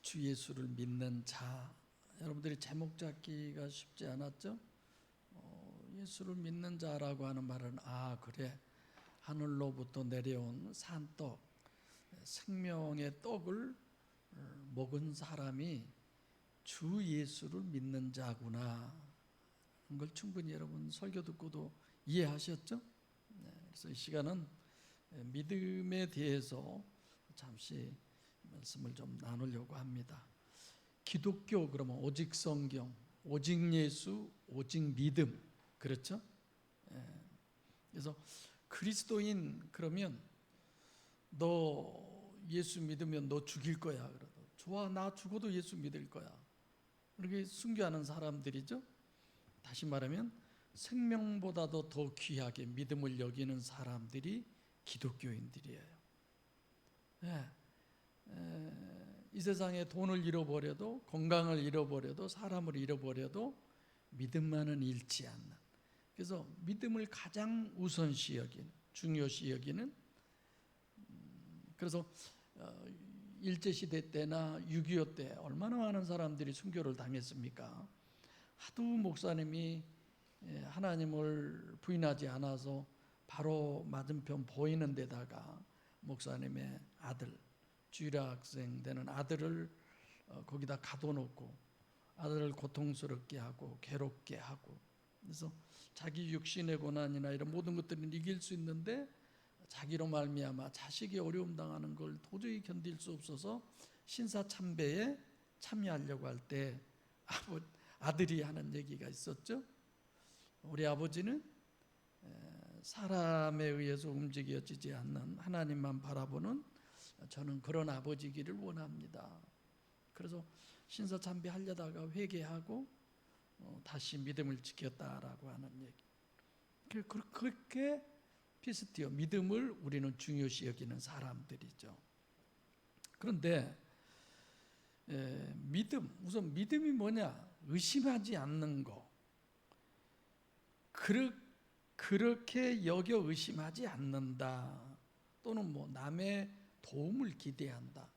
주 예수를 믿는 자. 여러분들이 제목 잡기가 쉽지 않았죠? 예수를 믿는 자라고 하는 말은 그래, 하늘로부터 내려온 산떡, 생명의 떡을 먹은 사람이 주 예수를 믿는 자구나, 그걸 충분히 여러분 설교 듣고도 이해하셨죠? 그래서 이 시간은 믿음에 대해서 잠시 말씀을 좀 나누려고 합니다. 기독교 그러면 오직 성경, 오직 예수, 오직 믿음, 그렇죠? 그래서 그리스도인 그러면 너 예수 믿으면 너 죽일 거야. 그래도 좋아, 나 죽어도 예수 믿을 거야. 이렇게 순교하는 사람들이죠. 다시 말하면 생명보다도 더 귀하게 믿음을 여기는 사람들이 기독교인들이에요. 이 세상에 돈을 잃어버려도, 건강을 잃어버려도, 사람을 잃어버려도 믿음만은 잃지 않는, 그래서 믿음을 가장 우선시 여기는, 중요시 여기는, 그래서 일제시대 때나 6.25 때 얼마나 많은 사람들이 순교를 당했습니까? 하도 목사님이 하나님을 부인하지 않아서 바로 맞은편 보이는 데다가 목사님의 아들, 주일학생 되는 아들을 거기다 가둬놓고 아들을 고통스럽게 하고 괴롭게 하고, 그래서 자기 육신의 고난이나 이런 모든 것들은 이길 수 있는데 자기로 말미암아 자식이 어려움 당하는 걸 도저히 견딜 수 없어서 신사참배에 참여하려고 할 때 아들이 하는 얘기가 있었죠. 우리 아버지는 사람에 의해서 움직여지지 않는 하나님만 바라보는, 저는 그런 아버지기를 원합니다. 그래서 신사참배 하려다가 회개하고 다시 믿음을 지켰다라고 하는 얘기. 그렇게 피스티어, 믿음을 우리는 중요시 여기는 사람들이죠. 그런데 믿음, 우선 믿음이 뭐냐? 의심하지 않는 거. 그렇게 여겨 의심하지 않는다. 또는 남의 도움을 기대한다.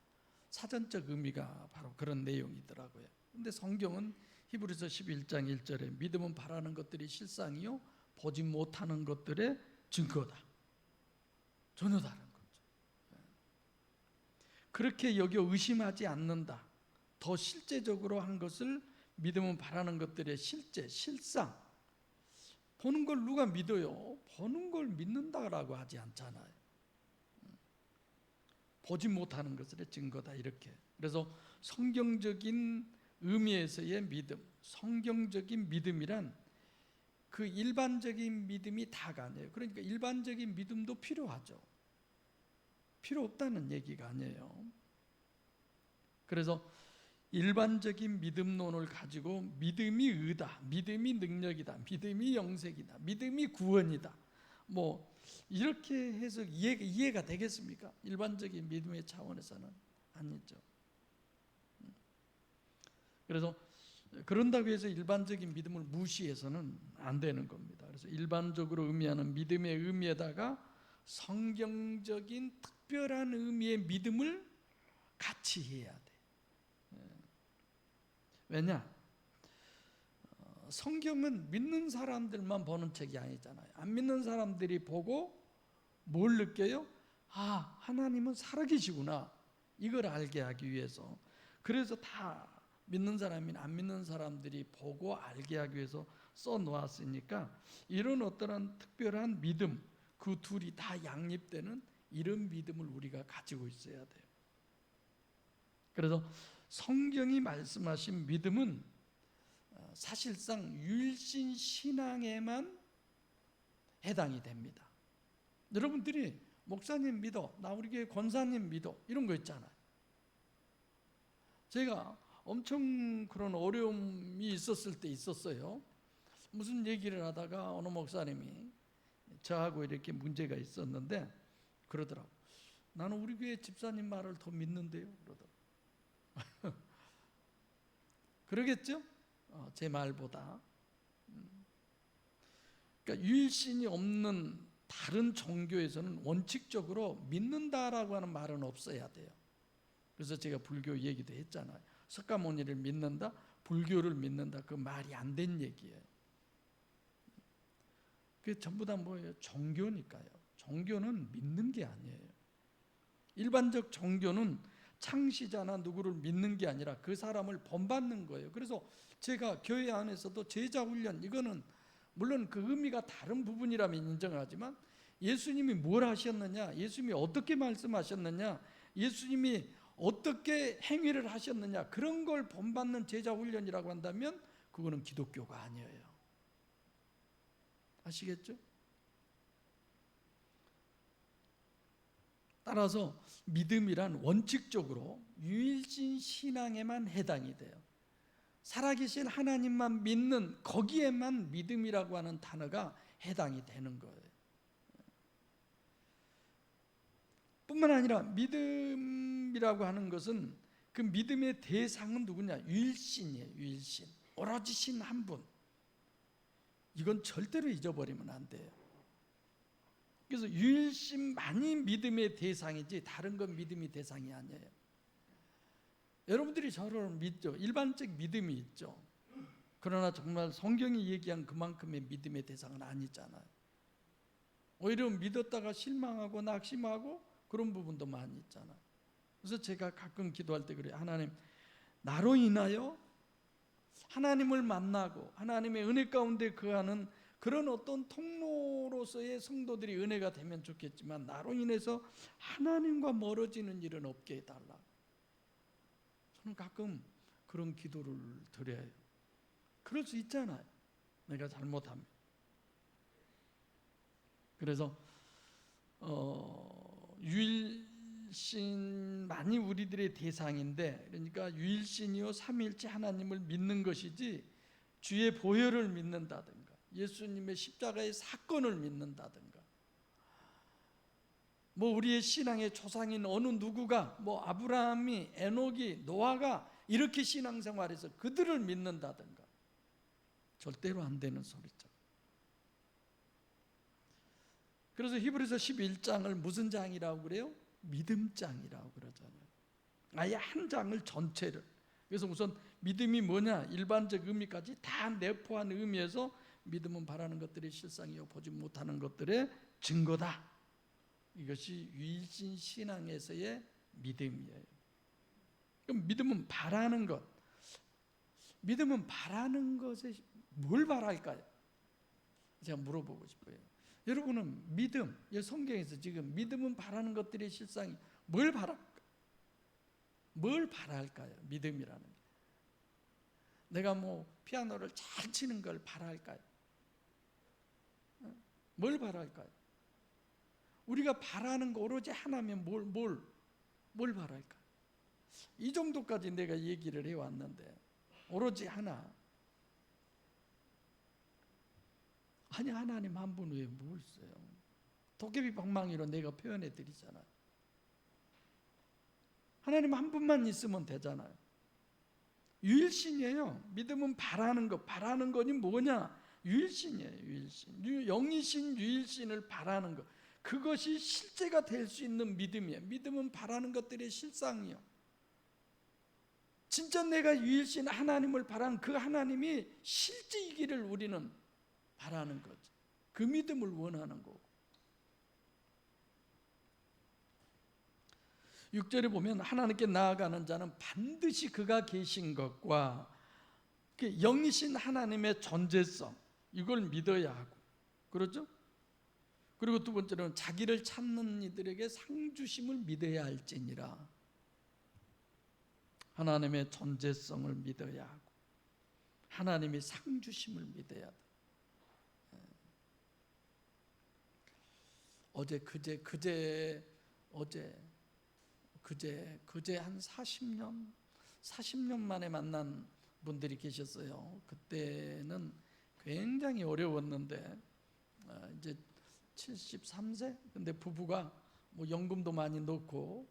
사전적 의미가 바로 그런 내용이더라고요. 그런데 성경은 히브리서 11장 1절에 믿음은 바라는 것들이 실상이요 보지 못하는 것들의 증거다. 전혀 다른 거죠. 그렇게 여겨 의심하지 않는다. 더 실제적으로 한 것을 믿음은 바라는 것들의 실제, 실상. 보는 걸 누가 믿어요? 보는 걸 믿는다라고 하지 않잖아요. 보지 못하는 것의 증거다, 이렇게. 그래서 성경적인 의미에서의 믿음, 성경적인 믿음이란 그 일반적인 믿음이 다가 아니에요. 그러니까 일반적인 믿음도 필요하죠. 필요 없다는 얘기가 아니에요. 그래서 일반적인 믿음론을 가지고 믿음이 의다, 믿음이 능력이다, 믿음이 영생이다, 믿음이 구원이다, 이렇게 해서 이해가 되겠습니까? 일반적인 믿음의 차원에서는 아니죠. 그래서 그런다고 해서 일반적인 믿음을 무시해서는 안 되는 겁니다. 그래서 일반적으로 의미하는 믿음의 의미에다가 성경적인 특별한 의미의 믿음을 같이 해야 돼. 왜냐? 성경은 믿는 사람들만 보는 책이 아니잖아요. 안 믿는 사람들이 보고 뭘 느껴요? 하나님은 살아계시구나, 이걸 알게 하기 위해서. 그래서 다 믿는 사람이나 안 믿는 사람들이 보고 알게 하기 위해서 써놓았으니까, 이런 어떠한 특별한 믿음, 그 둘이 다 양립되는 이런 믿음을 우리가 가지고 있어야 돼요. 그래서 성경이 말씀하신 믿음은 사실상 율신 신앙에만 해당이 됩니다. 여러분들이 목사님 믿어, 나 우리 교회 권사님 믿어, 이런 거 있잖아요. 제가 엄청 그런 어려움이 있었을 때 있었어요. 무슨 얘기를 하다가 어느 목사님이 저하고 이렇게 문제가 있었는데 그러더라고. 나는 우리 교회 집사님 말을 더 믿는데요, 그러더라고. 그러겠죠? 제 말보다. 그러니까 유일신이 없는 다른 종교에서는 원칙적으로 믿는다라고 하는 말은 없어야 돼요. 그래서 제가 불교 얘기도 했잖아요. 석가모니를 믿는다, 불교를 믿는다, 그 말이 안 된 얘기예요. 그게 전부 다 뭐예요? 종교니까요. 종교는 믿는 게 아니에요. 일반적 종교는 창시자나 누구를 믿는 게 아니라 그 사람을 본받는 거예요. 그래서 제가 교회 안에서도 제자 훈련, 이거는 물론 그 의미가 다른 부분이라면 인정하지만 예수님이 뭘 하셨느냐, 예수님이 어떻게 말씀하셨느냐, 예수님이 어떻게 행위를 하셨느냐, 그런 걸 본받는 제자 훈련이라고 한다면 그거는 기독교가 아니에요. 아시겠죠? 따라서 믿음이란 원칙적으로 유일신 신앙에만 해당이 돼요. 살아계신 하나님만 믿는 거기에만 믿음이라고 하는 단어가 해당이 되는 거예요. 뿐만 아니라 믿음이라고 하는 것은 그 믿음의 대상은 누구냐? 유일신이에요. 유일신. 오로지 신 한 분. 이건 절대로 잊어버리면 안 돼요. 그래서 유일신만이 믿음의 대상이지 다른 건 믿음의 대상이 아니에요. 여러분들이 저를 믿죠. 일반적 믿음이 있죠. 그러나 정말 성경이 얘기한 그만큼의 믿음의 대상은 아니잖아요. 오히려 믿었다가 실망하고 낙심하고 그런 부분도 많이 있잖아요. 그래서 제가 가끔 기도할 때 그래요. 하나님, 나로 인하여 하나님을 만나고 하나님의 은혜 가운데 거하는 그런 어떤 통로로서의 성도들이 은혜가 되면 좋겠지만 나로 인해서 하나님과 멀어지는 일은 없게 해달라. 저는 가끔 그런 기도를 드려요. 그럴 수 있잖아요. 내가 잘못하면. 그래서 유일신만이 우리들의 대상인데, 그러니까 유일신이요 삼위일체 하나님을 믿는 것이지 주의 보혈을 믿는다든가 예수님의 십자가의 사건을 믿는다든가 뭐 우리의 신앙의 조상인 어느 누구가 뭐 아브라함이, 에녹이, 노아가 이렇게 신앙생활해서 그들을 믿는다든가 절대로 안 되는 소리죠. 그래서 히브리서 11장을 무슨 장이라고 그래요? 믿음장이라고 그러잖아요. 아예 한 장을 전체를. 그래서 우선 믿음이 뭐냐? 일반적 의미까지 다 내포한 의미에서 믿음은 바라는 것들의 실상이요 보지 못하는 것들의 증거다. 이것이 유일신 신앙에서의 믿음이에요. 그럼 믿음은 바라는 것. 믿음은 바라는 것에 뭘 바랄까요? 제가 물어보고 싶어요. 여러분은 믿음, 성경에서 지금 믿음은 바라는 것들의 실상이 뭘 바랄까? 뭘 바랄까요? 믿음이라는 게. 내가 뭐 피아노를 잘 치는 걸 바랄까요? 뭘 바랄까요? 우리가 바라는 거 오로지 하나면 뭘 바랄까? 이 정도까지 내가 얘기를 해왔는데 오로지 하나. 아니 하나님 한 분 외에 뭘 써요? 도깨비 방망이로 내가 표현해 드리잖아요. 하나님 한 분만 있으면 되잖아요. 유일신이에요. 믿음은 바라는 것. 바라는 것이 뭐냐? 유일신이에요. 유일신. 영이신 유일신을 바라는 것. 그것이 실제가 될 수 있는 믿음이에요. 믿음은 바라는 것들의 실상이요. 진짜 내가 유일신 하나님을 바라는 그 하나님이 실제이기를 우리는 바라는 거죠. 그 믿음을 원하는 거고. 6절에 보면 하나님께 나아가는 자는 반드시 그가 계신 것과 영이신 하나님의 존재성, 이걸 믿어야 하고, 그렇죠? 그리고 두 번째로는 자기를 찾는 이들에게 상 주심을 믿어야 할지니라. 하나님의 존재성을 믿어야 하고 하나님이 상 주심을 믿어야 돼. 그제 한 40년 만에 만난 분들이 계셨어요. 그때는 굉장히 어려웠는데 이제 73세? 근데 부부가 뭐 연금도 많이 넣고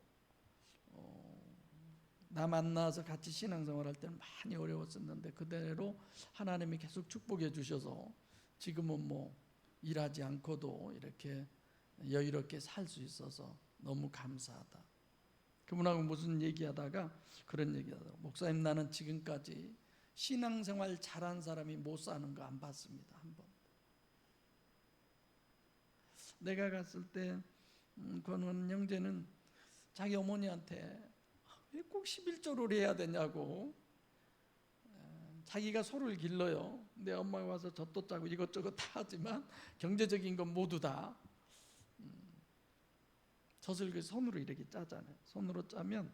나 만나서 같이 신앙생활할 때는 많이 어려웠었는데 그대로 하나님이 계속 축복해 주셔서 지금은 뭐 일하지 않고도 이렇게 여유롭게 살 수 있어서 너무 감사하다. 그분하고 무슨 얘기하다가 그런 얘기하다가 목사님, 나는 지금까지 신앙생활 잘한 사람이 못 사는 거 안 봤습니다. 한 번. 내가 갔을 때 권원 형제는 자기 어머니한테 왜 꼭 11조를 해야 되냐고 자기가 소를 길러요. 내 엄마가 와서 젖도 짜고 이것저것 다 하지만 경제적인 건 모두 다 젖을 그 손으로 이렇게 짜잖아요. 손으로 짜면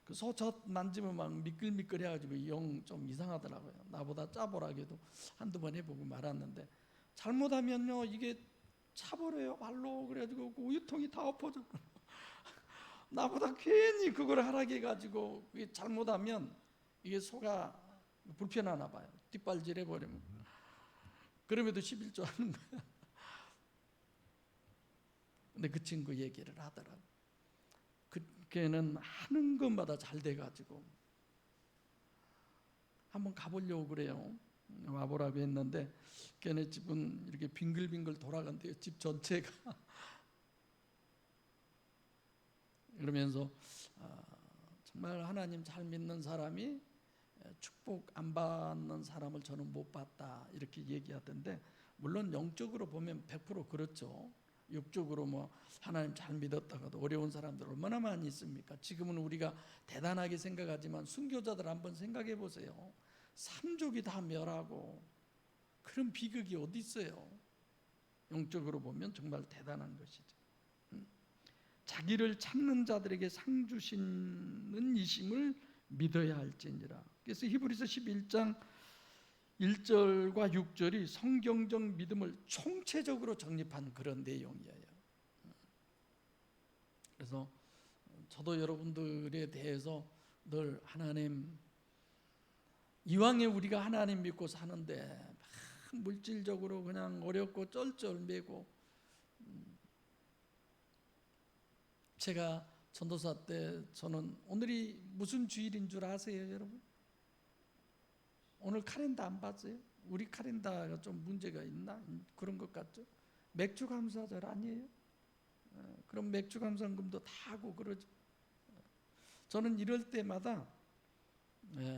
그 소 젖 만지면 막 미끌미끌 해가지고 영 좀 이상하더라고요. 나보다 짜보라기도 한두 번 해보고 말았는데 잘못하면요 이게 차버려요 발로. 그래가지고 그 우유통이 다 엎어져. 나보다 괜히 그걸 하라게 해가지고 잘못하면 이게 소가 불편하나 봐요. 뒷발질 해버리면. 그럼에도 11조 하는 거야. 근데 그 친구 얘기를 하더라고. 걔는 하는 것마다 잘 돼가지고 한번 가보려고 그래요. 와보라고 했는데 걔네 집은 이렇게 빙글빙글 돌아간대요. 집 전체가. 그러면서 정말 하나님 잘 믿는 사람이 축복 안 받는 사람을 저는 못 봤다 이렇게 얘기하던데, 물론 영적으로 보면 100% 그렇죠. 육적으로 뭐 하나님 잘 믿었다가도 어려운 사람들 얼마나 많이 있습니까? 지금은 우리가 대단하게 생각하지만 순교자들 한번 생각해 보세요. 3족이 다 멸하고 그런 비극이 어디 있어요? 영적으로 보면 정말 대단한 것이죠. 자기를 찾는 자들에게 상 주시는 이심을 믿어야 할지니라. 그래서 히브리서 11장 1절과 6절이 성경적 믿음을 총체적으로 정립한 그런 내용이에요. 그래서 저도 여러분들에 대해서 늘 하나님, 이왕에 우리가 하나님 믿고 사는데 막 물질적으로 그냥 어렵고 쩔쩔매고, 제가 전도사 때 저는 오늘이 무슨 주일인 줄 아세요, 여러분? 오늘 카렌다 안 봤어요? 우리 카렌다가 좀 문제가 있나? 그런 것 같죠? 맥주 감사절 아니에요? 그럼 맥주 감사금도 다 하고 그러죠. 저는 이럴 때마다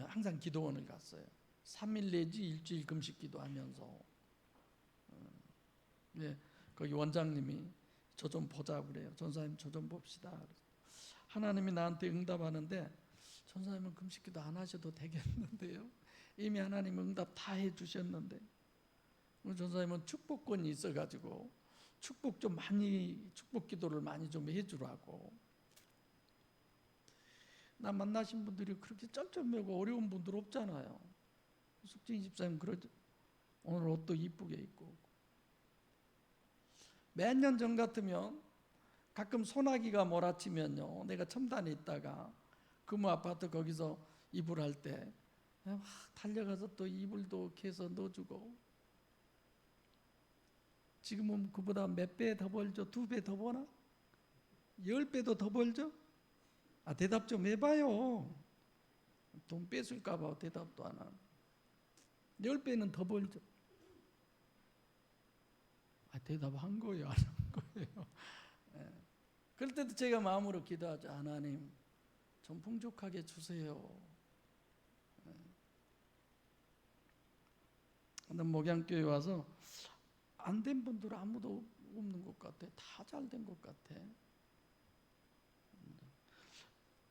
항상 기도원을 갔어요. 3일 내지 일주일 금식 기도하면서 거기 원장님이 저 좀 보자고 그래요. 전사님 저 좀 봅시다. 하나님이 나한테 응답하는데, 전사님은 금식 기도 안 하셔도 되겠는데요. 이미 하나님 응답 다 해주셨는데, 전사님은 축복권이 있어가지고 축복 기도를 많이 좀 해주라고. 나 만나신 분들이 그렇게 쩔쩔매고 어려운 분들 없잖아요. 숙진이 집사님 그러죠. 오늘 옷도 이쁘게 입고. 몇 년 전 같으면 가끔 소나기가 몰아치면요, 내가 첨단에 있다가 금호 아파트 거기서 이불 할 때 막 달려가서 또 이불도 개서 넣어주고. 지금은 그보다 몇 배 더 벌죠? 2배 더 버나? 10배도 더 벌죠? 대답 좀 해봐요. 돈 뺏을까 봐 대답도 안 하고. 10배는 더 벌죠? 대답한 거예요, 안 한 거예요? 그럴 때도 제가 마음으로 기도하죠. 하나님 좀 풍족하게 주세요. 근데 목양교회 와서 안 된 분들 아무도 없는 것 같아. 다 잘 된 것 같아.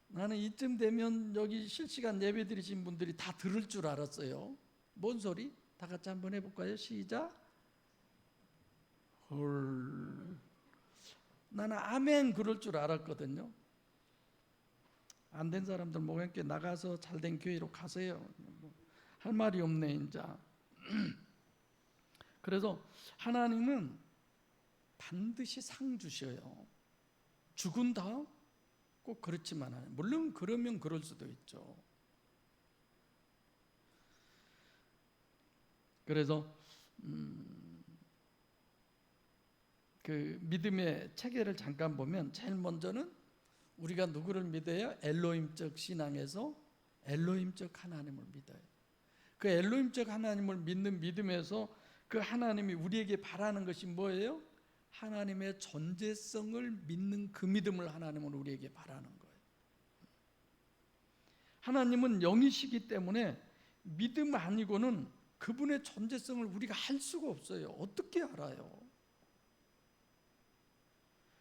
나는 이쯤 되면 여기 실시간 예배 드리신 분들이 다 들을 줄 알았어요. 뭔 소리? 다 같이 한번 해볼까요? 시작. 헐. 나는 아멘 그럴 줄 알았거든요. 안 된 사람들 목양교회 나가서 잘된 교회로 가세요. 할 말이 없네 이제. 그래서 하나님은 반드시 상 주셔요. 죽은 다음 꼭 그렇지만 않아요. 물론 그러면 그럴 수도 있죠. 그래서 그 믿음의 체계를 잠깐 보면 제일 먼저는 우리가 누구를 믿어야 엘로힘적 신앙에서 엘로힘적 하나님을 믿어요. 그 엘로힘적 하나님을 믿는 믿음에서 그 하나님이 우리에게 바라는 것이 뭐예요? 하나님의 존재성을 믿는 그 믿음을 하나님은 우리에게 바라는 거예요. 하나님은 영이시기 때문에 믿음 아니고는 그분의 존재성을 우리가 알 수가 없어요. 어떻게 알아요?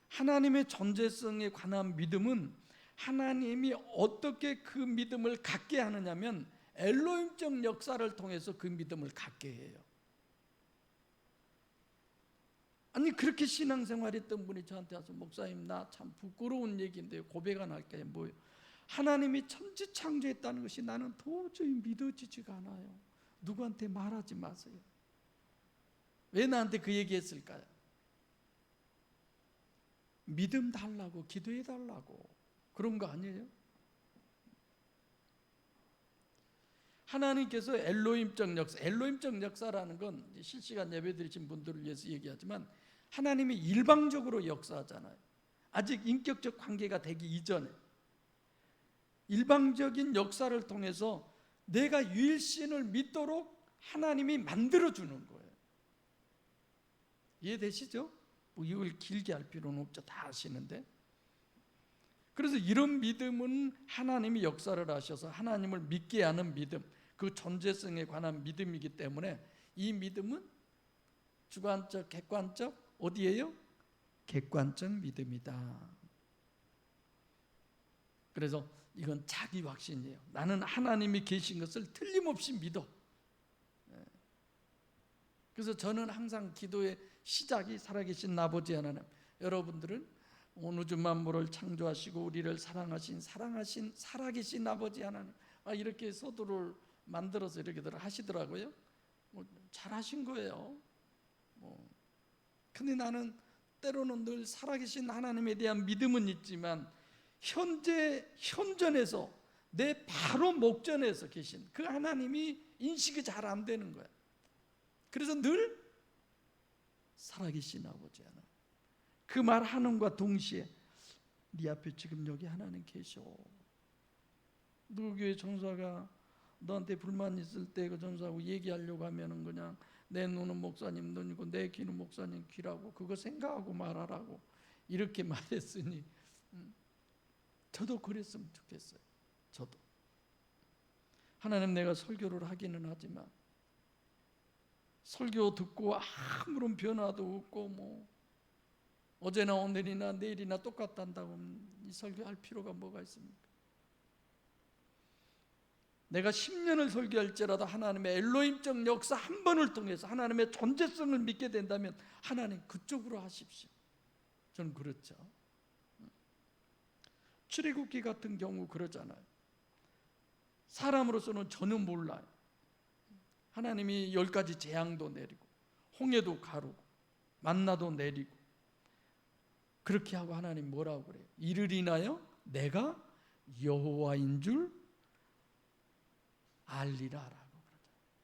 하나님의 존재성에 관한 믿음은 하나님이 어떻게 그 믿음을 갖게 하느냐면 엘로힘적 역사를 통해서 그 믿음을 갖게 해요. 아니 그렇게 신앙생활했던 분이 저한테 와서 목사님 나 참 부끄러운 얘기인데 고백 안 할게요. 뭐예요? 하나님이 천지창조했다는 것이 나는 도저히 믿어지지가 않아요. 누구한테 말하지 마세요. 왜 나한테 그 얘기 했을까요? 믿음 달라고 기도해 달라고 그런 거 아니에요? 하나님께서 엘로힘적 역사, 엘로힘적 역사라는 건 실시간 예배 드리신 분들을 위해서 얘기하지만 하나님이 일방적으로 역사하잖아요. 아직 인격적 관계가 되기 이전에 일방적인 역사를 통해서 내가 유일신을 믿도록 하나님이 만들어주는 거예요. 이해되시죠? 뭐 이걸 길게 할 필요는 없죠. 다 아시는데. 그래서 이런 믿음은 하나님이 역사를 하셔서 하나님을 믿게 하는 믿음, 그 존재성에 관한 믿음이기 때문에 이 믿음은 주관적, 객관적 어디예요? 객관적 믿음이다. 그래서 이건 자기 확신이에요. 나는 하나님이 계신 것을 틀림없이 믿어. 그래서 저는 항상 기도의 시작이 살아계신 아버지 하나님, 여러분들은 온 우주 만물을 창조하시고 우리를 사랑하신 살아계신 아버지 하나님, 이렇게 서두를 만들어서 이렇게들 하시더라고요. 잘하신 거예요. 근데 나는 때로는 늘 살아계신 하나님에 대한 믿음은 있지만 현존에서 내 바로 목전에서 계신 그 하나님이 인식이 잘 안 되는 거야. 그래서 늘 살아계신 아버지 하나님, 그 말 하는과 동시에 네 앞에 지금 여기 하나님 계셔. 누구 교회 전사가 너한테 불만 있을 때 그 전사하고 얘기하려고 하면은 그냥 내 눈은 목사님 눈이고 내 귀는 목사님 귀라고 그거 생각하고 말하라고 이렇게 말했으니 저도 그랬으면 좋겠어요. 저도 하나님 내가 설교를 하기는 하지만 설교 듣고 아무런 변화도 없고 어제나 오늘이나 내일이나 똑같단다고 이 설교할 필요가 뭐가 있습니까? 내가 10년을 설교할지라도 하나님의 엘로힘적 역사 한 번을 통해서 하나님의 존재성을 믿게 된다면 하나님 그쪽으로 하십시오. 저는 그렇죠. 출애굽기 같은 경우 그러잖아요. 사람으로서는 전혀 몰라요. 하나님이 10가지 재앙도 내리고 홍해도 가르고 만나도 내리고 그렇게 하고 하나님 뭐라고 그래요? 이를 인하여 내가 여호와인 줄 알리라라고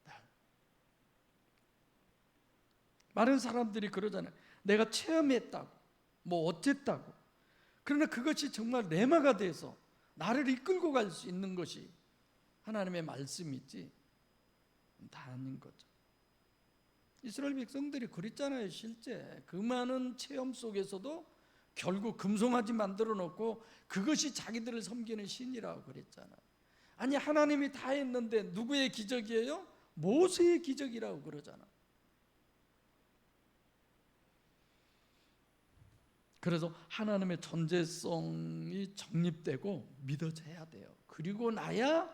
그러잖아요. 많은 사람들이 그러잖아요. 내가 체험했다고 어쨌다고. 그러나 그것이 정말 레마가 돼서 나를 이끌고 갈 수 있는 것이 하나님의 말씀이지 다 아닌 거죠. 이스라엘 백성들이 그랬잖아요. 실제 그 많은 체험 속에서도 결국 금송아지 만들어 놓고 그것이 자기들을 섬기는 신이라고 그랬잖아요. 아니 하나님이 다 했는데 누구의 기적이에요? 모세의 기적이라고 그러잖아. 그래서 하나님의 존재성이 정립되고 믿어져야 돼요. 그리고 나야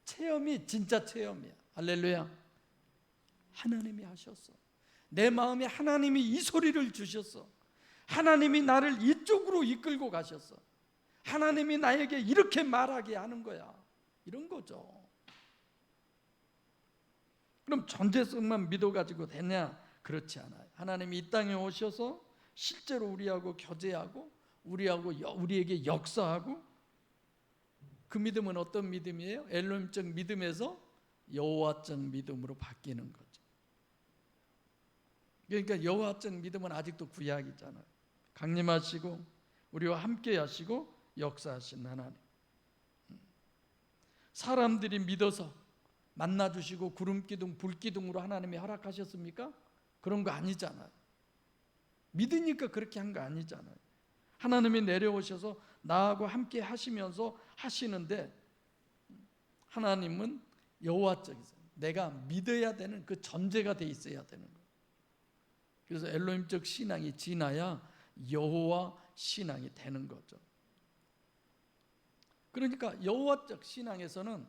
체험이 진짜 체험이야. 할렐루야. 하나님이 하셨어. 내 마음에 하나님이 이 소리를 주셨어. 하나님이 나를 이쪽으로 이끌고 가셨어. 하나님이 나에게 이렇게 말하게 하는 거야. 이런 거죠. 그럼 존재성만 믿어가지고 되냐? 그렇지 않아요. 하나님이 이 땅에 오셔서 실제로 우리하고 교제하고 우리에게 역사하고 그 믿음은 어떤 믿음이에요? 엘로힘적 믿음에서 여호와적 믿음으로 바뀌는 거죠. 그러니까 여호와적 믿음은 아직도 구약이잖아요. 강림하시고 우리와 함께 하시고 역사하신 하나님. 사람들이 믿어서 만나주시고 구름기둥 불기둥으로 하나님이 허락하셨습니까? 그런 거 아니잖아요. 믿으니까 그렇게 한 거 아니잖아요. 하나님이 내려오셔서 나하고 함께 하시면서 하시는데 하나님은 여호와적이세요. 내가 믿어야 되는 그 전제가 돼 있어야 되는 거예요. 그래서 엘로힘적 신앙이 지나야 여호와 신앙이 되는 거죠. 그러니까 여호와적 신앙에서는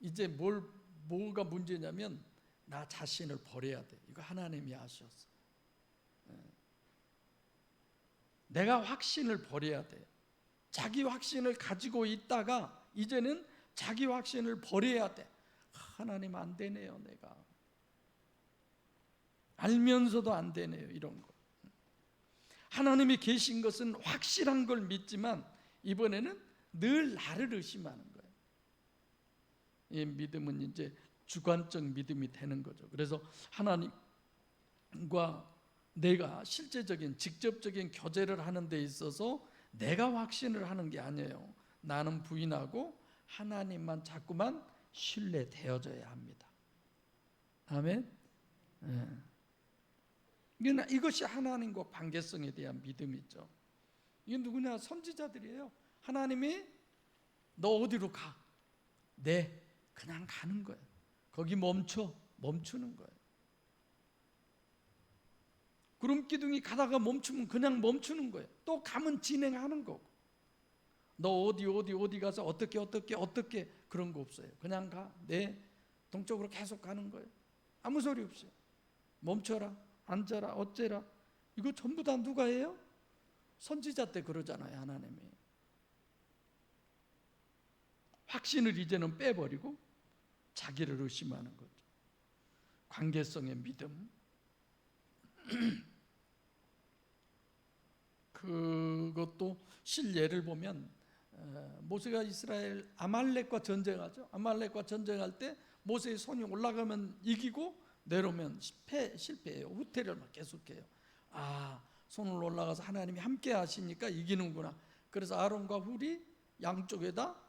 이제 뭐가 문제냐면 나 자신을 버려야 돼. 이거 하나님이 아셨어. 내가 확신을 버려야 돼. 자기 확신을 가지고 있다가 이제는 자기 확신을 버려야 돼. 하나님 안 되네요, 내가. 알면서도 안 되네요, 이런 거. 하나님이 계신 것은 확실한 걸 믿지만 이번에는 늘 나를 의심하는 거예요. 이 믿음은 이제 주관적 믿음이 되는 거죠. 그래서 하나님과 내가 실제적인 직접적인 교제를 하는 데 있어서 내가 확신을 하는 게 아니에요. 나는 부인하고 하나님만 자꾸만 신뢰되어져야 합니다. 아멘. 이것이 하나님과 관계성에 대한 믿음이죠. 이게 누구냐? 선지자들이에요. 하나님이 너 어디로 가? 네, 그냥 가는 거예요. 거기 멈추는 거예요. 구름 기둥이 가다가 멈추면 그냥 멈추는 거예요. 또 가면 진행하는 거고. 너 어디 가서 어떻게 그런 거 없어요. 그냥 가. 네, 동쪽으로 계속 가는 거예요. 아무 소리 없어요. 멈춰라, 앉아라, 어째라. 이거 전부 다 누가 해요? 선지자 때 그러잖아요, 하나님이. 확신을 이제는 빼버리고 자기를 의심하는 거죠. 관계성의 믿음. 그것도 실예를 보면 모세가 이스라엘 아말렉과 전쟁하죠. 아말렉과 전쟁할 때 모세의 손이 올라가면 이기고 내려오면 실패해요. 후퇴를 막 계속해요. 손을 올라가서 하나님이 함께 하시니까 이기는구나. 그래서 아론과 훌이 양쪽에다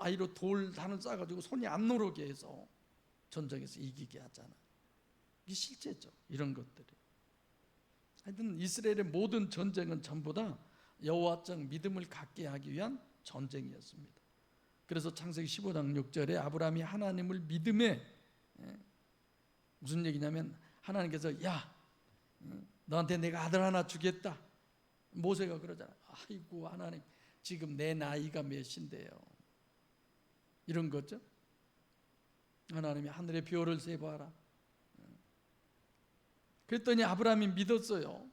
아이로 돌단을 쌓아가지고 손이 안 노르게 해서 전쟁에서 이기게 하잖아요. 이게 실제죠. 이런 것들이. 하여튼 이스라엘의 모든 전쟁은 전부 다 여호와적 믿음을 갖게 하기 위한 전쟁이었습니다. 그래서 창세기 15장 6절에 아브라함이 하나님을 믿음에, 무슨 얘기냐면 하나님께서 야, 너한테 내가 아들 하나 주겠다. 모세가 그러잖아. 아이고 하나님, 지금 내 나이가 몇인데요. 이런 거죠. 하나님이 하늘의 별을 세봐라. 그랬더니 아브라함이 믿었어요.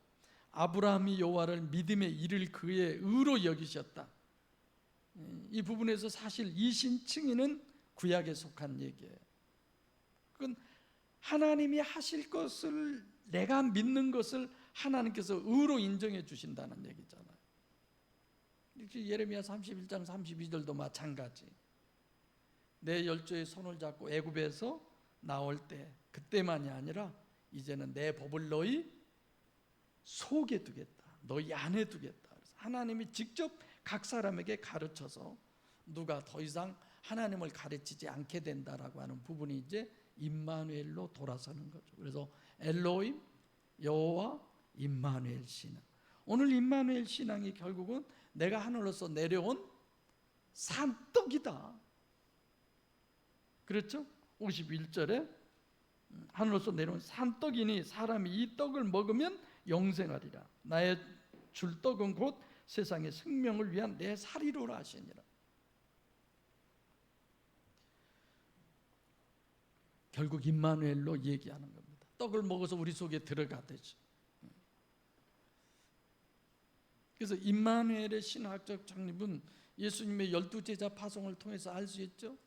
아브라함이 여호와를 믿음에 이를 그의 의로 여기셨다. 이 부분에서 사실 이신칭의는 구약에 속한 얘기예요. 그건 하나님이 하실 것을 내가 믿는 것을 하나님께서 의로 인정해 주신다는 얘기잖아요. 예레미야 31장 32절도 마찬가지. 내 열조의 손을 잡고 애굽에서 나올 때 그때만이 아니라 이제는 내 법을 너희 속에 두겠다. 너희 안에 두겠다. 그래서 하나님이 직접 각 사람에게 가르쳐서 누가 더 이상 하나님을 가르치지 않게 된다라고 하는 부분이 이제 임마누엘로 돌아서는 거죠. 그래서 엘로힘, 여호와, 임마누엘 신앙. 오늘 임마누엘 신앙이 결국은 내가 하늘로서 내려온 산떡이다. 그렇죠? 51절에 하늘로서 내려온 산떡이니 사람이 이 떡을 먹으면 영생하리라. 나의 줄 떡은 곧 세상의 생명을 위한 내 살이로라 하시니라. 결국 임마누엘로 얘기하는 겁니다. 떡을 먹어서 우리 속에 들어가듯이. 그래서 임마누엘의 신학적 정립은 예수님의 12제자 파송을 통해서 알 수 있죠.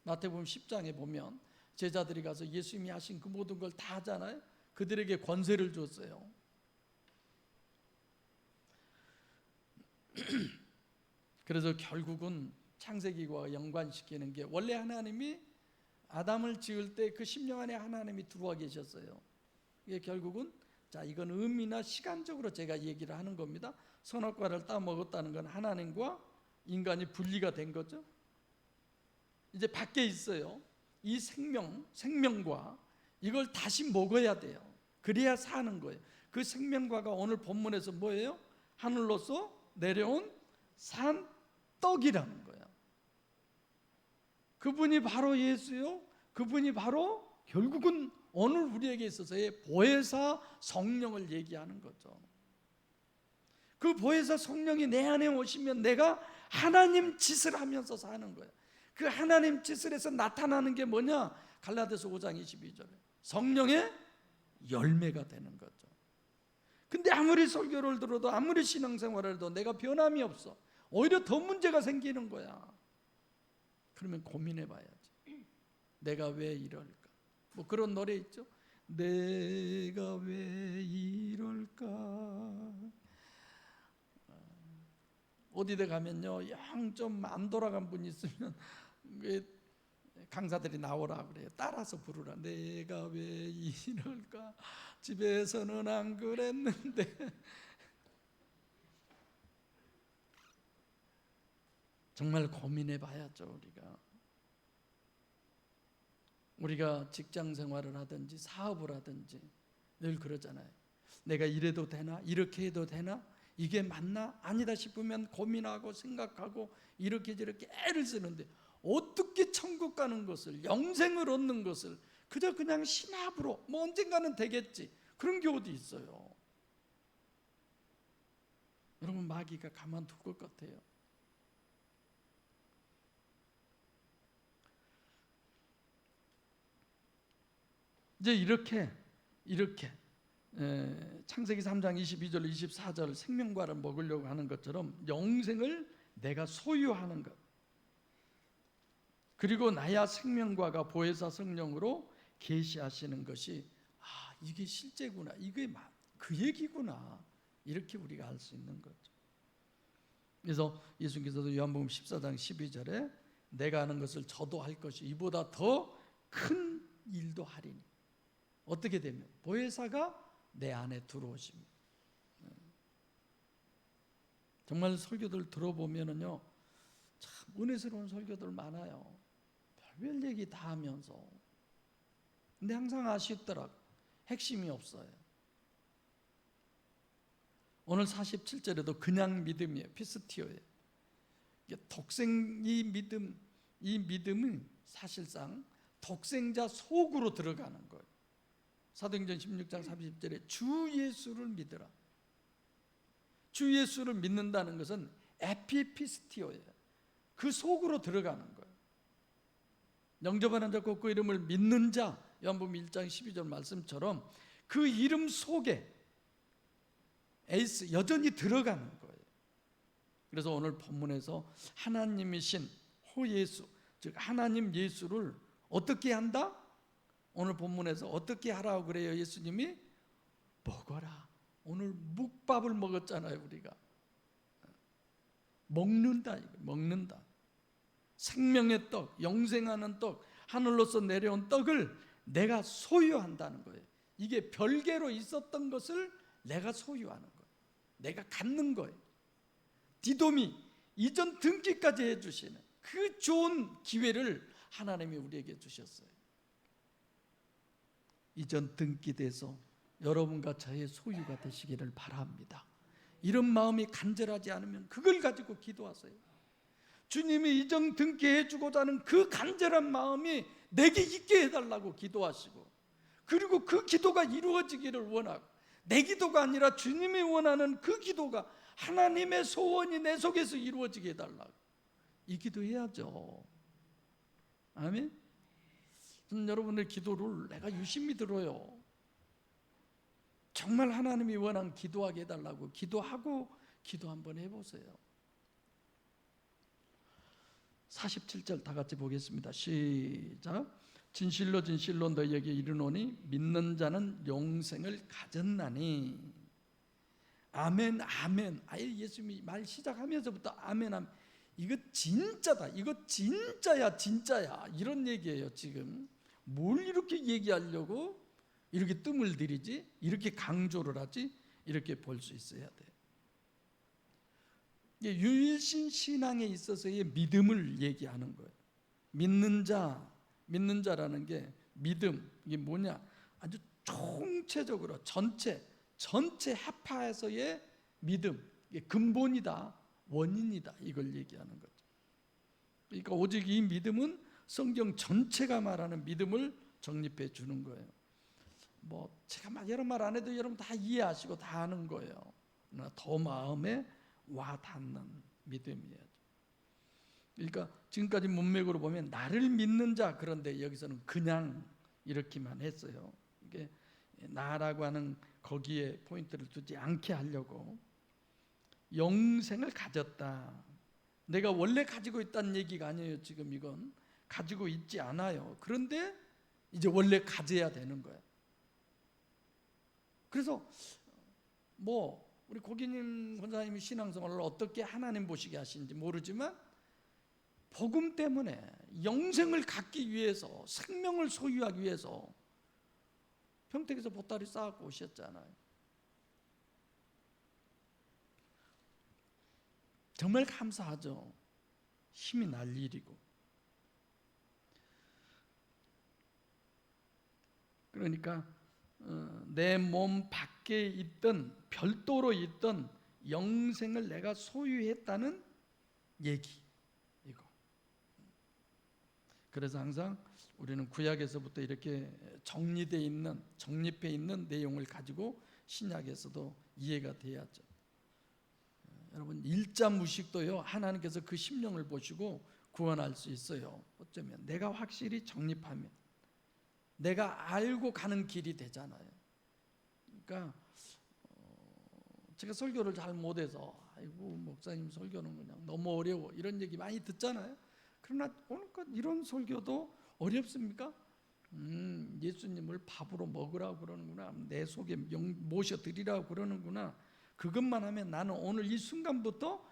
마태복음 10장에 보면 제자들이 가서 예수님이 하신 그 모든 걸 다 하잖아요. 그들에게 권세를 줬어요. 그래서 결국은 창세기와 연관시키는 게 원래 하나님이 아담을 지을 때 그 심령 안에 하나님이 들어와 계셨어요. 이게 결국은 자, 이건 의미나 시간적으로 제가 얘기를 하는 겁니다. 선악과를 따먹었다는 건 하나님과 인간이 분리가 된 거죠. 이제 밖에 있어요. 이 생명과 이걸 다시 먹어야 돼요. 그래야 사는 거예요. 그 생명과가 오늘 본문에서 뭐예요? 하늘로서 내려온 산 떡이라는 거예요. 그분이 바로 예수요. 그분이 바로 결국은 오늘 우리에게 있어서의 보혜사 성령을 얘기하는 거죠. 그 보혜사 성령이 내 안에 오시면 내가 하나님 짓을 하면서 사는 거야. 그 하나님 짓을 해서 나타나는 게 뭐냐? 갈라디아서 5장 22절에 성령의 열매가 되는 거죠. 근데 아무리 설교를 들어도 아무리 신앙생활을 해도 내가 변함이 없어. 오히려 더 문제가 생기는 거야. 그러면 고민해 봐야지. 내가 왜 이럴까? 뭐 그런 노래 있죠. 내가 왜 이럴까? 어디에 가면요, 영 좀 안 돌아간 분이 있으면 강사들이 나오라 그래요. 따라서 부르라. 내가 왜 이럴까? 집에서는 안 그랬는데. 정말 고민해 봐야죠. 우리가 직장 생활을 하든지 사업을 하든지 늘 그러잖아요. 내가 이래도 되나? 이렇게 해도 되나? 이게 맞나? 아니다 싶으면 고민하고 생각하고 이렇게 저렇게 애를 쓰는데 어떻게 천국 가는 것을, 영생을 얻는 것을 그저 그냥 신압으로 뭐 언젠가는 되겠지, 그런 게 어디 있어요. 여러분, 마귀가 가만둘 것 같아요. 이제 이렇게 창세기 3장 22절 24절 생명과를 먹으려고 하는 것처럼 영생을 내가 소유하는 것, 그리고 나야 생명과가 보혜사 성령으로 계시하시는 것이 이게 실제구나, 이게 그 얘기구나, 이렇게 우리가 알 수 있는 거죠. 그래서 예수님께서도 요한복음 14장 12절에 내가 하는 것을 저도 할 것이 이보다 더 큰 일도 하리니, 어떻게 되면 보혜사가 내 안에 들어오십니다. 정말 설교들 들어보면은요, 참 은혜스러운 설교들 많아요. 별별 얘기 다 하면서. 근데 항상 아쉽더라고. 핵심이 없어요. 오늘 47절에도 그냥 믿음이에요. 피스티오예요. 독생이 믿음, 이 믿음은 사실상 독생자 속으로 들어가는 거예요. 사도행전 16장 30절에 주 예수를 믿으라. 주 예수를 믿는다는 것은 에피피스티오예요. 그 속으로 들어가는 거예요. 영접하는 자 곧 그 이름을 믿는 자, 요한복음 1장 12절 말씀처럼 그 이름 속에 에이스 여전히 들어가는 거예요. 그래서 오늘 본문에서 하나님이신 호예수, 즉 하나님 예수를 어떻게 한다? 오늘 본문에서 어떻게 하라고 그래요? 예수님이 먹어라. 오늘 묵밥을 먹었잖아요. 우리가 먹는다. 생명의 떡, 영생하는 떡, 하늘로서 내려온 떡을 내가 소유한다는 거예요. 이게 별개로 있었던 것을 내가 소유하는 거예요. 내가 갖는 거예요. 디도미, 이전 등기까지 해주시는 그 좋은 기회를 하나님이 우리에게 주셨어요. 이전 등기돼서 여러분과 저의 소유가 되시기를 바랍니다. 이런 마음이 간절하지 않으면 그걸 가지고 기도하세요. 주님이 이전 등기해 주고자 하는 그 간절한 마음이 내게 있게 해달라고 기도하시고, 그리고 그 기도가 이루어지기를 원하고, 내 기도가 아니라 주님이 원하는 그 기도가, 하나님의 소원이 내 속에서 이루어지게 해달라고 이 기도해야죠. 아멘. 저는 여러분의 기도를 내가 유심히 들어요. 정말 하나님이 원하는 기도하게 해달라고 기도하고 기도 한번 해보세요. 47절 다 같이 보겠습니다. 시작. 진실로 진실로 너희에게 이르노니 믿는 자는 영생을 가졌나니. 아멘 아멘. 아예 예수님이 말 시작하면서부터 아멘 아멘. 이거 진짜다, 이거 진짜야 이런 얘기예요. 지금 뭘 이렇게 얘기하려고 이렇게 뜸을 들이지, 이렇게 강조를 하지, 이렇게 볼 수 있어야 돼요. 유일신 신앙에 있어서의 믿음을 얘기하는 거예요. 믿는 자라는 게, 믿음 이게 뭐냐, 아주 총체적으로 전체 합하에서의 믿음, 이게 근본이다, 원인이다, 이걸 얘기하는 거죠. 그러니까 오직 이 믿음은 성경 전체가 말하는 믿음을 정립해 주는 거예요. 뭐 제가 막 여러 말 안 해도 여러분 다 이해하시고 다 아는 거예요. 그러나 더 마음에 와 닿는 믿음이에요. 그러니까 지금까지 문맥으로 보면 나를 믿는 자, 그런데 여기서는 그냥 이렇게만 했어요. 이게 나라고 하는 거기에 포인트를 두지 않게 하려고. 영생을 가졌다. 내가 원래 가지고 있다는 얘기가 아니에요. 지금 이건 가지고 있지 않아요. 그런데 이제 원래 가져야 되는 거예요. 그래서 뭐 우리 고기님 권사님이 신앙생활을 어떻게 하나님 보시게 하시는지 모르지만 복음 때문에 영생을 갖기 위해서, 생명을 소유하기 위해서 평택에서 보따리 쌓고 오셨잖아요. 정말 감사하죠. 힘이 날 일이고. 그러니까 내 몸 밖에 있던, 별도로 있던 영생을 내가 소유했다는 얘기, 이거. 그래서 항상 우리는 구약에서부터 이렇게 정립해 있는 내용을 가지고 신약에서도 이해가 돼야죠. 여러분, 일자 무식도요, 하나님께서 그 심령을 보시고 구원할 수 있어요. 어쩌면 내가 확실히 정립하면, 내가 알고 가는 길이 되잖아요. 그러니까 제가 설교를 잘 못해서 아이고 목사님 설교는 그냥 너무 어려워 이런 얘기 많이 듣잖아요. 그러나 오늘껏 이런 설교도 어렵습니까? 예수님을 밥으로 먹으라고 그러는구나, 내 속에 모셔드리라고 그러는구나, 그것만 하면 나는 오늘 이 순간부터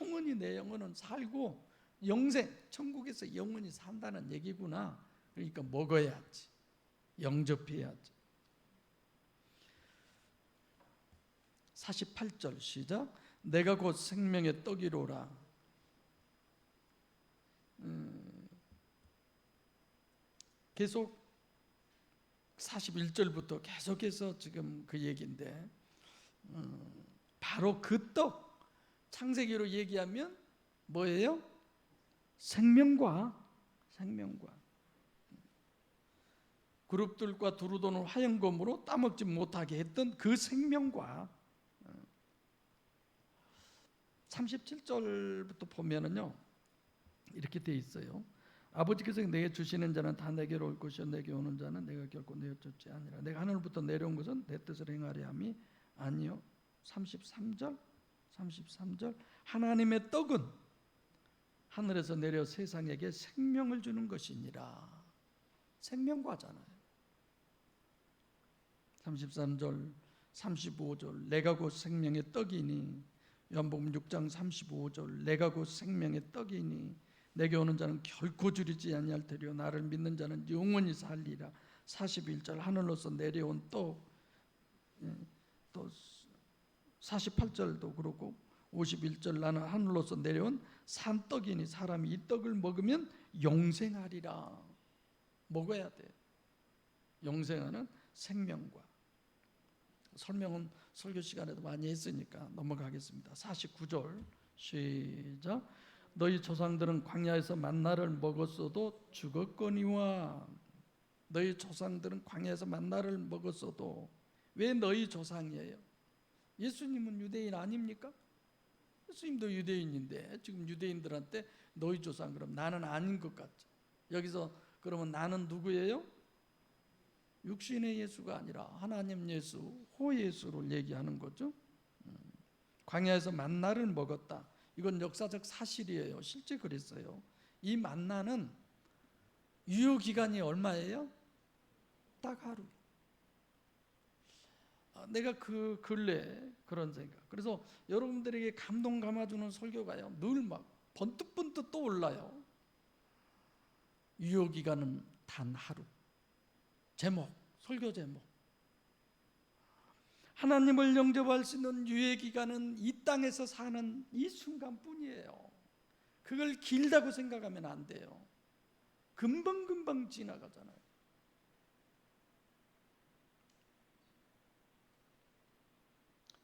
영원히 내 영혼은 살고 영생, 천국에서 영원히 산다는 얘기구나. 그러니까 먹어야지, 영접해야지. 48절 시작. 내가 곧 생명의 떡이로라. 계속 41절부터 계속해서 지금 그 얘기인데, 바로 그 떡, 창세기로 얘기하면 뭐예요? 생명과 그룹들과 두루도는 화영검으로 따먹지 못하게 했던 그 생명과. 37절부터 보면은요, 이렇게 돼 있어요. 아버지께서 내게 주시는 자는 다 내게로 올 것이요 내게 오는 자는 내가 결코 내어쫓지 아니라. 내가 하늘부터 내려온 것은 내 뜻을 행하려 함이 아니요. 33절 하나님의 떡은 하늘에서 내려 세상에게 생명을 주는 것이니라. 생명과잖아요. 33절 35절 내가 곧 생명의 떡이니. 요한복음 6장 35절 내가 곧 생명의 떡이니 내게 오는 자는 결코 줄이지 아니할 테리요 나를 믿는 자는 영원히 살리라. 41절 하늘로서 내려온 떡. 또 48절도 그렇고 51절 나는 하늘로서 내려온 산떡이니 사람이 이 떡을 먹으면 영생하리라. 먹어야 돼. 영생하는 생명과. 설명은 설교 시간에도 많이 했으니까 넘어가겠습니다. 49절 시작. 너희 조상들은 광야에서 만나를 먹었어도 죽었거니와. 너희 조상들은 광야에서 만나를 먹었어도. 왜 너희 조상이에요? 예수님은 유대인 아닙니까? 예수님도 유대인인데 지금 유대인들한테 너희 조상, 그럼 나는 아닌 것 같죠. 여기서 그러면 나는 누구예요? 육신의 예수가 아니라 하나님 예수, 호 예수를 얘기하는 거죠. 광야에서 만나를 먹었다. 이건 역사적 사실이에요. 실제 그랬어요. 이 만나는 유효 기간이 얼마예요? 딱 하루. 내가 그 근래 그런 생각. 그래서 여러분들에게 감동 감아주는 설교가요, 늘 막 번뜩번뜩 떠올라요. 유효 기간은 단 하루. 제목, 설교 제목. 하나님을 영접할 수 있는 유예 기간은 이 땅에서 사는 이 순간뿐이에요. 그걸 길다고 생각하면 안 돼요. 금방금방 지나가잖아요.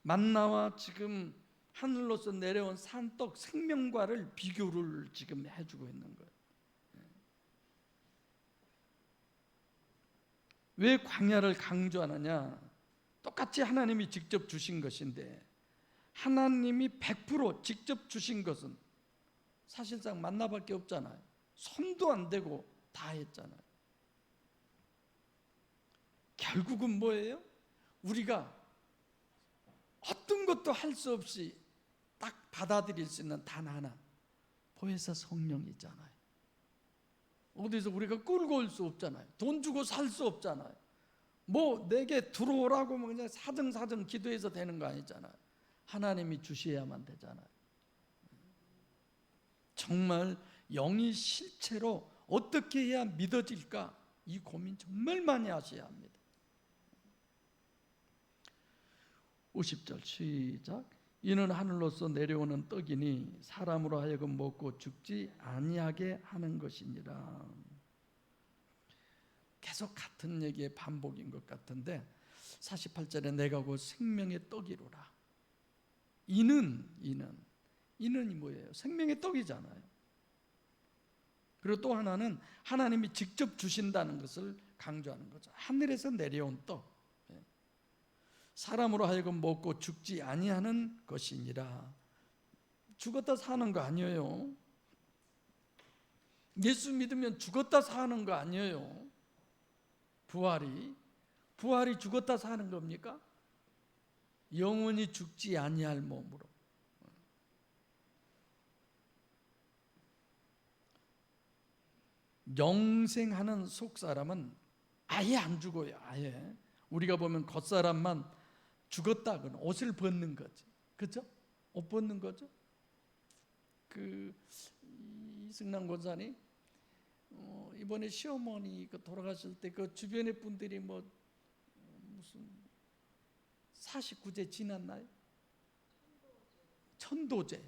만나와 지금 하늘로서 내려온 산떡 생명과를 비교를 지금 해주고 있는 거예요. 왜 광야를 강조하느냐? 똑같이 하나님이 직접 주신 것인데, 하나님이 100% 직접 주신 것은 사실상 만나밖에 없잖아요. 손도 안 대고 다 했잖아요. 결국은 뭐예요? 우리가 어떤 것도 할 수 없이 딱 받아들일 수 있는 단 하나, 보혜사 성령이잖아요. 어디서 우리가 끌고 올 수 없잖아요. 돈 주고 살 수 없잖아요. 뭐 내게 들어오라고 그냥 사정사정 기도해서 되는 거 아니잖아요. 하나님이 주셔야만 되잖아요. 정말 영이 실체로 어떻게 해야 믿어질까? 이 고민 정말 많이 하셔야 합니다. 50절 시작. 이는 하늘로서 내려오는 떡이니 사람으로 하여금 먹고 죽지 아니하게 하는 것이니라. 계속 같은 얘기의 반복인 것 같은데 48절에 내가 곧 생명의 떡이로라. 이는이 뭐예요? 생명의 떡이잖아요. 그리고 또 하나는 하나님이 직접 주신다는 것을 강조하는 거죠. 하늘에서 내려온 떡, 사람으로 하여금 먹고 죽지 아니하는 것이니라. 죽었다 사는 거 아니에요. 예수 믿으면 죽었다 사는 거 아니에요. 부활이 죽었다 사는 겁니까? 영원히 죽지 아니할 몸으로. 영생하는 속사람은 아예 안 죽어요. 아예. 우리가 보면 겉사람만 죽었다 그러면 옷을 벗는 거지. 그렇죠? 옷 벗는 거죠. 이승남 권사님 이번에 시어머니 돌아가실 때 그 주변의 분들이 뭐 무슨 49제 지났나요? 천도제.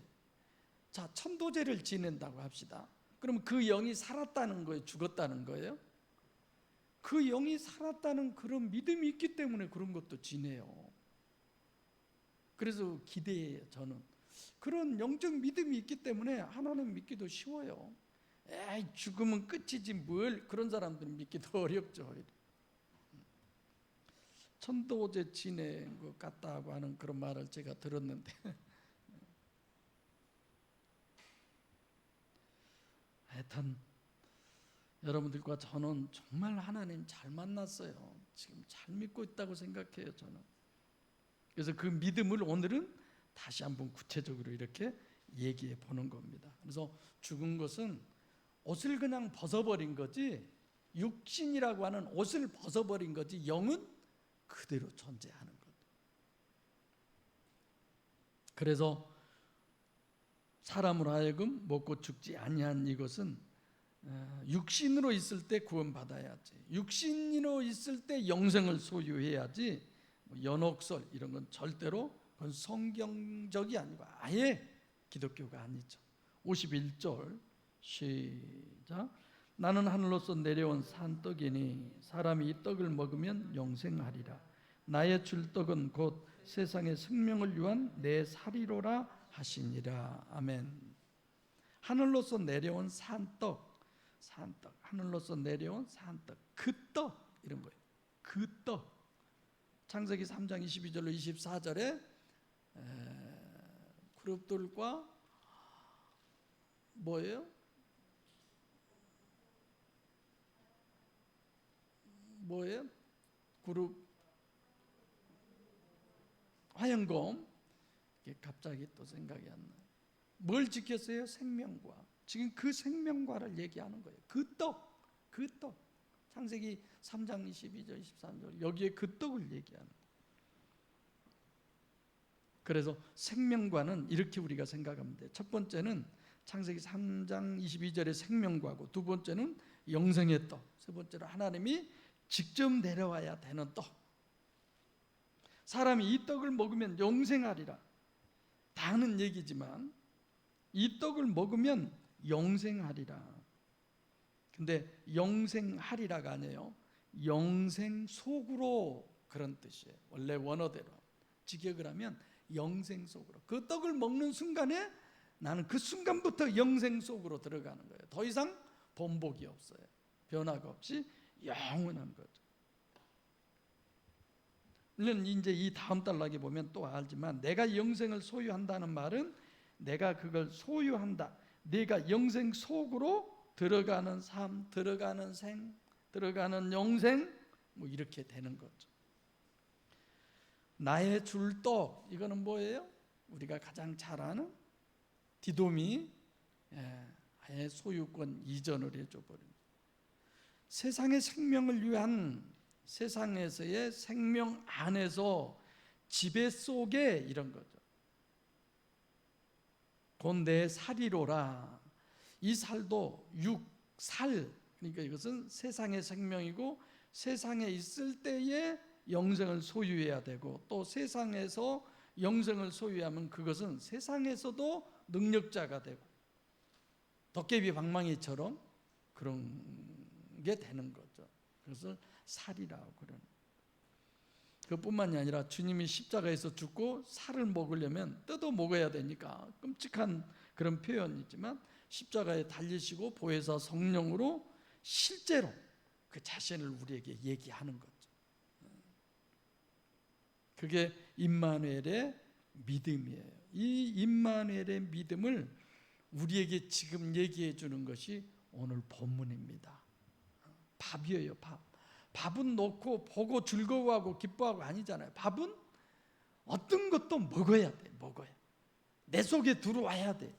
자, 천도제를 지낸다고 합시다. 그럼 그 영이 살았다는 거예요? 죽었다는 거예요? 그 영이 살았다는 그런 믿음이 있기 때문에 그런 것도 지내요. 그래서 기대해요. 저는 그런 영적 믿음이 있기 때문에 하나님 믿기도 쉬워요. 에이, 죽으면 끝이지 뭘. 그런 사람들은 믿기도 어렵죠. 천도제 지낸 것 같다고 하는 그런 말을 제가 들었는데 하여튼 여러분들과 저는 정말 하나님 잘 만났어요. 지금 잘 믿고 있다고 생각해요. 저는. 그래서 그 믿음을 오늘은 다시 한번 구체적으로 이렇게 얘기해 보는 겁니다. 그래서 죽은 것은 옷을 그냥 벗어버린 거지, 육신이라고 하는 옷을 벗어버린 거지, 영은 그대로 존재하는 것. 그래서 사람으로 하여금 먹고 죽지 아니한 이것은 육신으로 있을 때 구원받아야지, 육신으로 있을 때 영생을 소유해야지, 연옥설 이런 건 절대로 그건 성경적이 아니고 아예 기독교가 아니죠. 51절 시작. 나는 하늘로서 내려온 산떡이니 사람이 이 떡을 먹으면 영생하리라. 나의 줄 떡은 곧 세상의 생명을 위한 내 살이로라 하시니라. 아멘. 하늘로서 내려온 산떡, 하늘로서 내려온 산떡, 그 떡 이런 거예요. 그 떡. 창세기 3장 22절로 24절에 그룹들과 뭐예요? 그룹 화영검. 갑자기 또 생각이 안 나요. 뭘 지켰어요? 생명과. 지금 그 생명과를 얘기하는 거예요. 그 떡. 창세기 3장 22절 23절 여기에 그 떡을 얘기하는 거예요. 그래서 생명과는 이렇게 우리가 생각하면 돼요. 첫 번째는 창세기 3장 22절의 생명과고, 두 번째는 영생의 떡, 세 번째로 하나님이 직접 내려와야 되는 떡. 사람이 이 떡을 먹으면 영생하리라 다 하는 얘기지만 이 떡을 먹으면 영생하리라. 근데 영생하리라가 아니에요. 영생 속으로, 그런 뜻이에요. 원래 원어대로 직역을 하면 영생 속으로. 그 떡을 먹는 순간에 나는 그 순간부터 영생 속으로 들어가는 거예요. 더 이상 번복이 없어요. 변화가 없이 영원한 거죠. 물론 이제 이 다음 단락에 보면 또 알지만, 내가 영생을 소유한다는 말은 내가 그걸 소유한다, 내가 영생 속으로 들어가는 삶, 들어가는 생, 들어가는 영생, 뭐 이렇게 되는 거죠. 나의 줄떡, 이거는 뭐예요? 우리가 가장 잘 아는 디도미, 아예 소유권 이전을 해줘 버립니다. 세상의 생명을 위한, 세상에서의 생명 안에서 지배 속에 이런 거죠. 곧 내 살이로라. 이 살도 육살, 그러니까 이것은 세상의 생명이고 세상에 있을 때에 영생을 소유해야 되고, 또 세상에서 영생을 소유하면 그것은 세상에서도 능력자가 되고 도깨비 방망이처럼 그런 게 되는 거죠. 그것을 살이라고 그러는. 그뿐만이 아니라 주님이 십자가에서 죽고 살을 먹으려면 뜯어 먹어야 되니까 끔찍한 그런 표현이지만, 십자가에 달리시고 보혜사 성령으로 실제로 그 자신을 우리에게 얘기하는 거죠. 그게 임마누엘의 믿음이에요. 이 임마누엘의 믿음을 우리에게 지금 얘기해 주는 것이 오늘 본문입니다. 밥이에요, 밥. 밥은 놓고 보고 즐거워하고 기뻐하고 아니잖아요. 밥은 어떤 것도 먹어야 돼. 먹어야. 내 속에 들어와야 돼.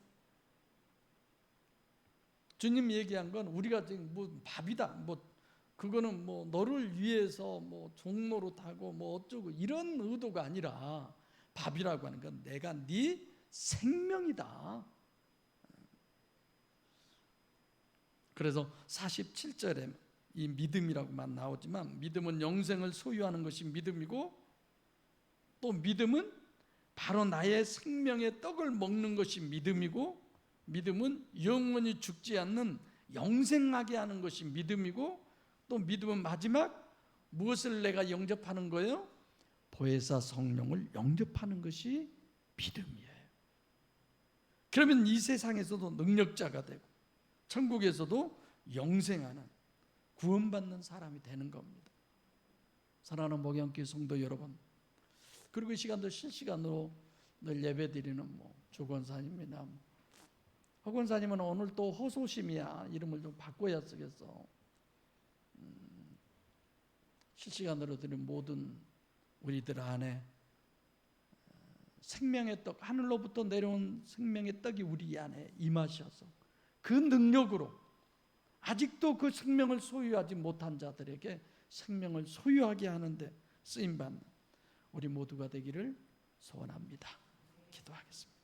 주님 얘기한 건 우리가 지금 뭐 밥이다, 뭐 그거는 뭐 너를 위해서 뭐 종노릇하고 뭐 어쩌고 이런 의도가 아니라, 밥이라고 하는 건 내가 네 생명이다. 그래서 47절에 이 믿음이라고만 나오지만, 믿음은 영생을 소유하는 것이 믿음이고, 또 믿음은 바로 나의 생명의 떡을 먹는 것이 믿음이고, 믿음은 영원히 죽지 않는 영생하게 하는 것이 믿음이고, 또 믿음은 마지막 무엇을 내가 영접하는 거예요? 보혜사 성령을 영접하는 것이 믿음이에요. 그러면 이 세상에서도 능력자가 되고 천국에서도 영생하는, 구원받는 사람이 되는 겁니다. 사랑하는 목양교회 성도 여러분, 그리고 이 시간도 실시간으로 늘 예배드리는 조 권사님이나 허 권사님은 오늘 또 허소심이야 이름을 좀 바꿔야 쓰겠어. 실시간으로 드린 모든 우리들 안에 생명의 떡, 하늘로부터 내려온 생명의 떡이 우리 안에 임하셔서 그 능력으로 아직도 그 생명을 소유하지 못한 자들에게 생명을 소유하게 하는데 쓰임받는 우리 모두가 되기를 소원합니다. 기도하겠습니다.